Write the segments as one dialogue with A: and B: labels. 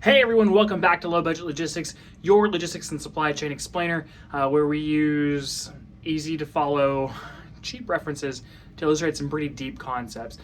A: Hey everyone, welcome back to Low Budget Logistics, your logistics and supply chain explainer, where we use easy to follow, cheap references to illustrate some pretty deep concepts.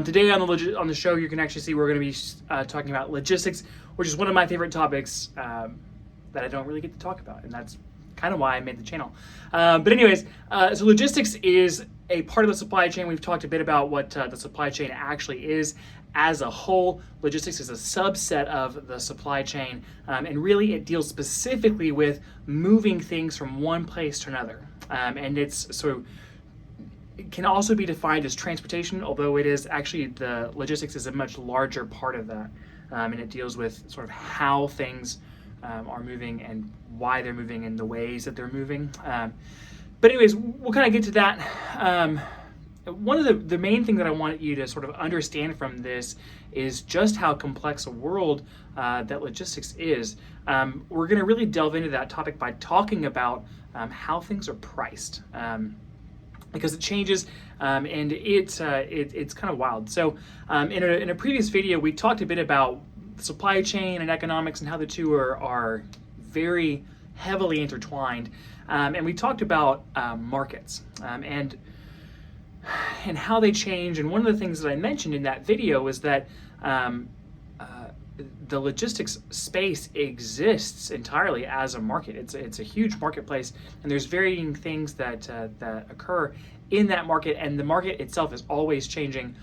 A: Today on the show, you can actually see we're going to be talking about logistics, which is one of my favorite topics that I don't really get to talk about, and that's kind of why I made the channel. But anyways, so logistics is a part of the supply chain. We've talked a bit about what the supply chain actually is as a whole. Logistics is a subset of the supply chain, and really it deals specifically with moving things from one place to another. And it can also be defined as transportation, although it is actually the logistics is a much larger part of that, and it deals with sort of how things are moving and why they're moving and the ways that they're moving. But anyways, we'll kind of get to that. One of the main thing that I want you to sort of understand from this is just how complex a world that logistics is. We're going to really delve into that topic by talking about how things are priced, because it changes and it's kind of wild. So in a previous video, we talked a bit about supply chain and economics and how the two are very heavily intertwined, and we talked about markets and how they change. And one of the things that I mentioned in that video is that the logistics space exists entirely as a market. It's a huge marketplace, and there's varying things that occur in that market, and the market itself is always changing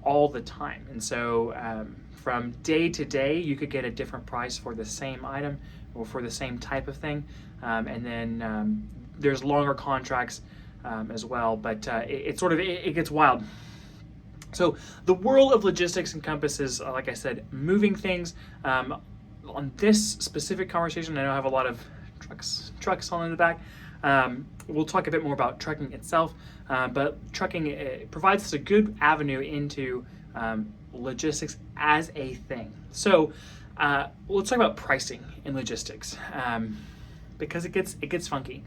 A: all the time. And so from day to day, you could get a different price for the same item or for the same type of thing, and then there's longer contracts as well, but it gets wild. So the world of logistics encompasses, like I said, moving things. On this specific conversation, I know I have a lot of trucks on in the back. We'll talk a bit more about trucking itself, but trucking provides us a good avenue into logistics as a thing. So let's talk about pricing in logistics, because it gets funky.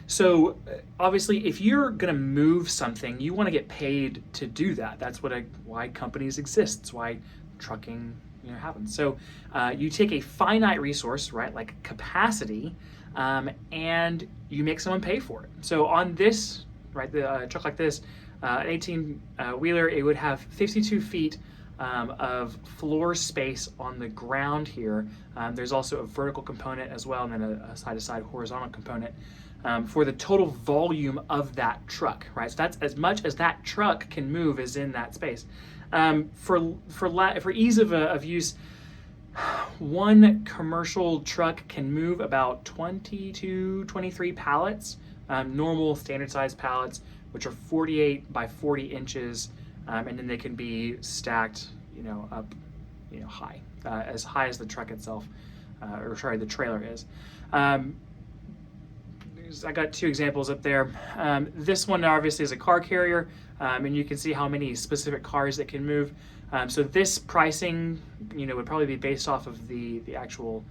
A: So obviously, if you're going to move something, you want to get paid to do that. That's why companies exist. It's why trucking happens. So you take a finite resource, right, like capacity, and you make someone pay for it. So on this, right, the truck like this, an 18-wheeler, it would have 52 feet of floor space on the ground here. There's also a vertical component as well, and then a side-to-side horizontal component. For the total volume of that truck, right? So that's as much as that truck can move is in that space. For ease of use, one commercial truck can move about 20 to 23 pallets, normal standard size pallets, which are 48 by 40 inches, and then they can be stacked, up, high, as high as the truck itself, the trailer is. I got two examples up there. This one obviously is a car carrier, and you can see how many specific cars it can move. So this pricing, would probably be based off of the actual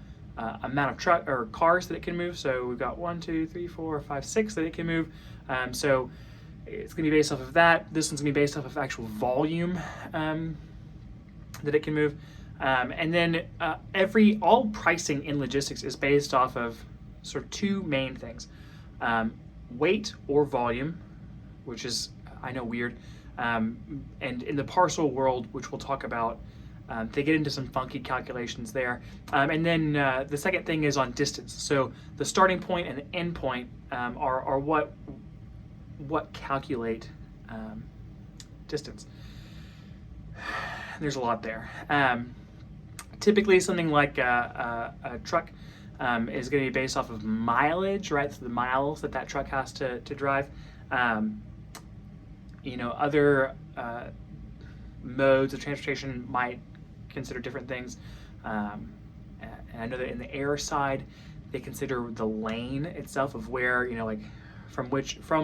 A: amount of truck or cars that it can move. So we've got 1, 2, 3, 4, 5, 6 that it can move. So it's going to be based off of that. This one's going to be based off of actual volume that it can move. And then all pricing in logistics is based off of sort of two main things. Weight or volume, which is, I know, weird. And in the parcel world, which we'll talk about, they get into some funky calculations there. And then the second thing is on distance. So the starting point and the end point are what calculate distance. There's a lot there. Typically, something like a truck is going to be based off of mileage, right? So the miles that truck has to drive. Other modes of transportation might consider different things. And I know that in the air side, they consider the lane itself of where, from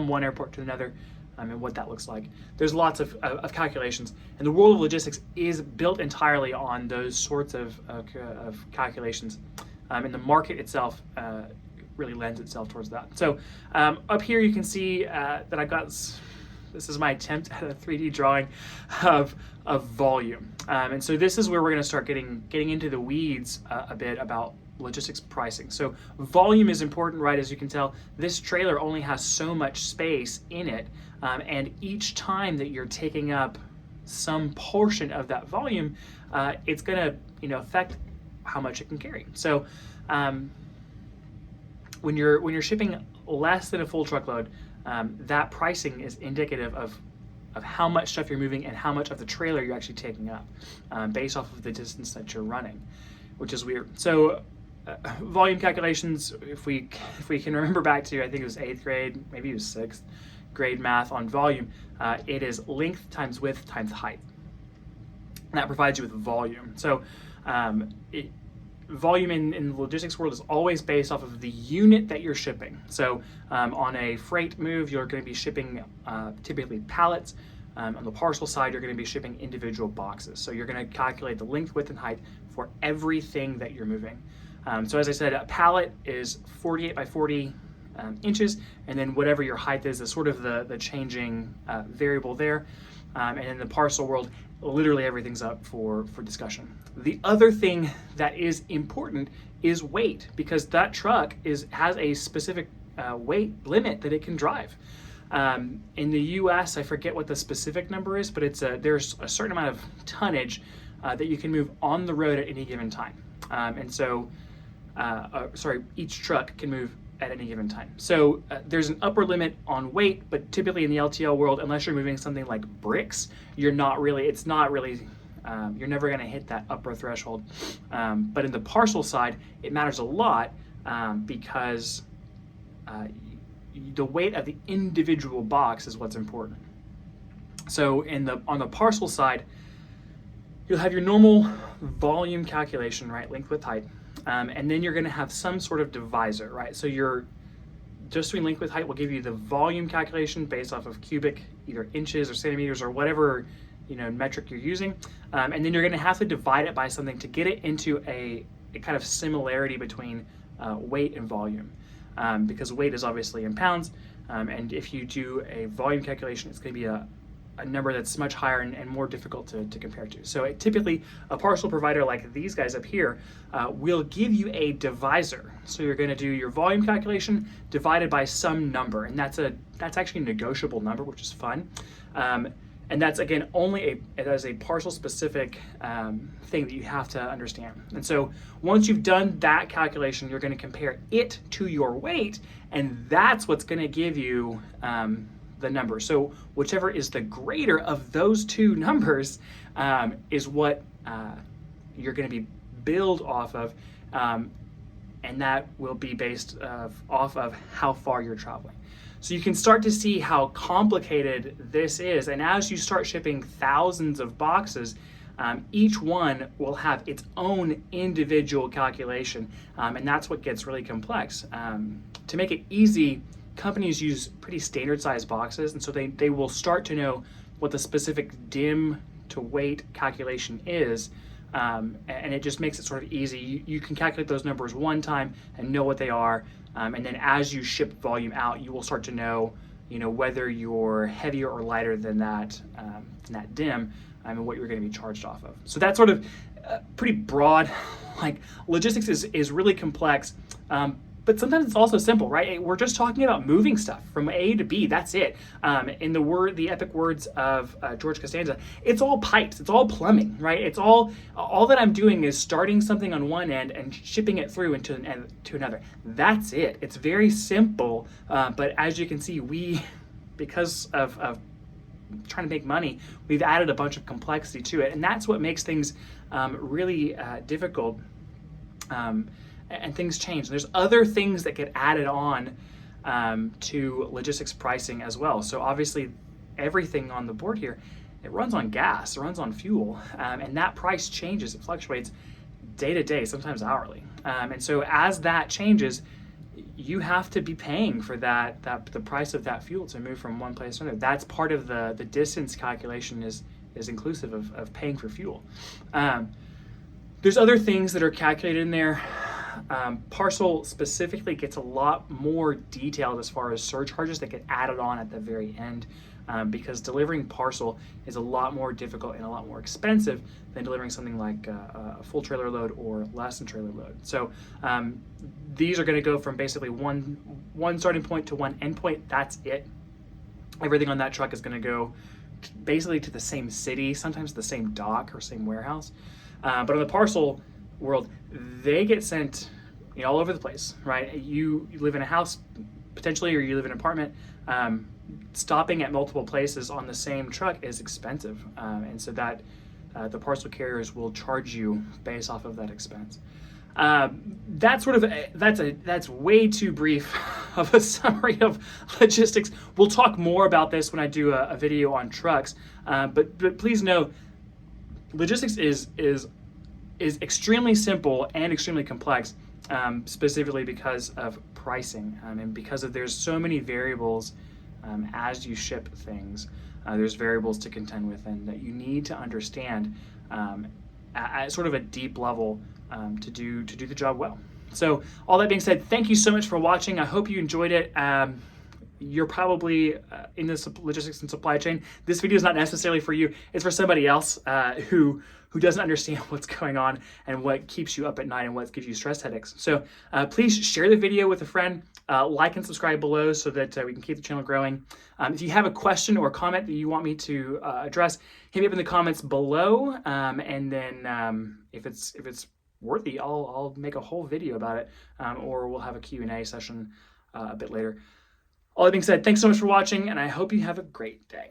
A: one airport to another, and what that looks like. There's lots of calculations, and the world of logistics is built entirely on those sorts of calculations. And the market itself really lends itself towards that. So up here you can see that I've got This is my attempt at a 3D drawing of volume. And so this is where we're going to start getting into the weeds a bit about logistics pricing. So volume is important, right? As you can tell, this trailer only has so much space in it, and each time that you're taking up some portion of that volume, it's going to affect how much it can carry. So when you're shipping less than a full truckload, that pricing is indicative of how much stuff you're moving and how much of the trailer you're actually taking up, based off of the distance that you're running, which is weird. So volume calculations, if we can remember back to, I think it was 8th grade, maybe it was 6th grade math on volume, it is length times width times height. And that provides you with volume. So volume in the logistics world is always based off of the unit that you're shipping. So on a freight move, you're going to be shipping typically pallets. On the parcel side, you're going to be shipping individual boxes. So you're going to calculate the length, width, and height for everything that you're moving. So as I said, a pallet is 48 by 40 inches, and then whatever your height is sort of the changing variable there. And in the parcel world, literally everything's up for discussion. The other thing that is important is weight, because that truck has a specific weight limit that it can drive. In the US, I forget what the specific number is, but there's a certain amount of tonnage that you can move on the road at any given time. And so each truck can move at any given time. So there's an upper limit on weight, but typically in the LTL world, unless you're moving something like bricks, you're never going to hit that upper threshold. But in the parcel side, it matters a lot because the weight of the individual box is what's important. So on the parcel side, you'll have your normal volume calculation, right? Length, width, height. And then you're going to have some sort of divisor, right? So just doing length, width, height will give you the volume calculation based off of cubic, either inches or centimeters or whatever metric you're using. And then you're going to have to divide it by something to get it into a kind of similarity between weight and volume, because weight is obviously in pounds. And if you do a volume calculation, it's going to be a number that's much higher and more difficult to compare to. So typically a parcel provider like these guys up here will give you a divisor. So you're going to do your volume calculation divided by some number, and that's actually a negotiable number, which is fun. And that's again only a parcel specific thing that you have to understand. And so once you've done that calculation, you're going to compare it to your weight, and that's what's going to give you the number. So whichever is the greater of those two numbers is what you're going to be billed off of, and that will be based off of how far you're traveling. So you can start to see how complicated this is, and as you start shipping thousands of boxes, each one will have its own individual calculation, and that's what gets really complex. To make it easy, companies use pretty standard sized boxes, and so they will start to know what the specific dim to weight calculation is, and it just makes it sort of easy. You can calculate those numbers one time and know what they are, and then as you ship volume out, you will start to know whether you're heavier or lighter than that dim, and what you're going to be charged off of. So that's sort of pretty broad. Like, logistics is really complex, but sometimes it's also simple, right? We're just talking about moving stuff from A to B. That's it. In the epic words of George Castanza, it's all pipes. It's all plumbing, right? It's all that I'm doing is starting something on one end and shipping it through to another. That's it. It's very simple. But as you can see, because of trying to make money, we've added a bunch of complexity to it, and that's what makes things really difficult. And things change. There's other things that get added on to logistics pricing as well. So obviously, everything on the board here, it runs on gas, it runs on fuel, and that price changes. It fluctuates day to day, sometimes hourly. And so as that changes, you have to be paying for the price of that fuel to move from one place to another. That's part of the distance calculation is inclusive of paying for fuel. There's other things that are calculated in there. Parcel specifically gets a lot more detailed as far as surcharges that get added on at the very end. because delivering parcel is a lot more difficult and a lot more expensive than delivering something like a full trailer load or less than trailer load. So these are going to go from basically one starting point to one end point. That's it. Everything on that truck is going to go basically to the same city, sometimes the same dock or same warehouse. But on the parcel world, they get sent all over the place, right? You live in a house potentially, or you live in an apartment. Stopping at multiple places on the same truck is expensive, and so that the parcel carriers will charge you based off of that expense. That's way too brief of a summary of logistics. We'll talk more about this when I do a video on trucks, but please know, logistics is extremely simple and extremely complex, specifically because of pricing, and because of there's so many variables as you ship things. There's variables to contend with, and that you need to understand at sort of a deep level to do the job well. So all that being said, thank you so much for watching. I hope you enjoyed it. You're probably in this logistics and supply chain. This video is not necessarily for you. It's for somebody else who doesn't understand what's going on and what keeps you up at night and what gives you stress headaches. So please share the video with a friend, like and subscribe below so that we can keep the channel growing. If you have a question or comment that you want me to address, hit me up in the comments below, and then if it's worthy, I'll make a whole video about it, or we'll have a Q&A session a bit later. All that being said, thanks so much for watching, and I hope you have a great day.